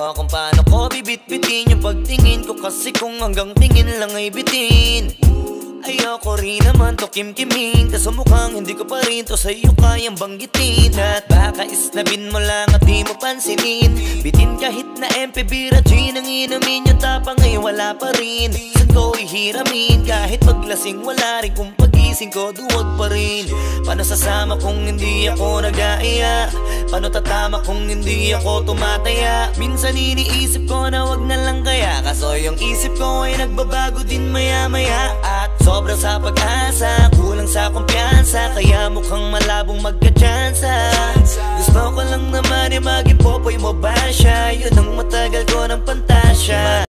ko kung paano ko bibit-bitin yung pagtingin ko, kasi kung hanggang tingin lang ay bitin. Ayoko rin naman to kim-kimin, kaso mukhang hindi ko pa rin to sa'yo kayang banggitin. At baka isnabin mo lang at di mo pansinin, bitin kahit na MP, bira, gin ang inumin. Yung tapang ay wala pa rin, saan ko ihiramin? Kahit paglasing wala rin, kung pagising ko duwag pa rin. Paano sasama kung hindi ako nag-aaya? Paano tatama kung hindi ako tumataya? Minsan iniisip ko na wag na lang kaya, kaso yung isip ko ay nagbabago din maya-maya. At sobra sa pag-asa, kulang sa kumpiyansa, kaya mukhang malabong magka-tsansa. Gusto ko lang naman maging popoy mo ba siya? Yun ang matagal ko ng pantasya.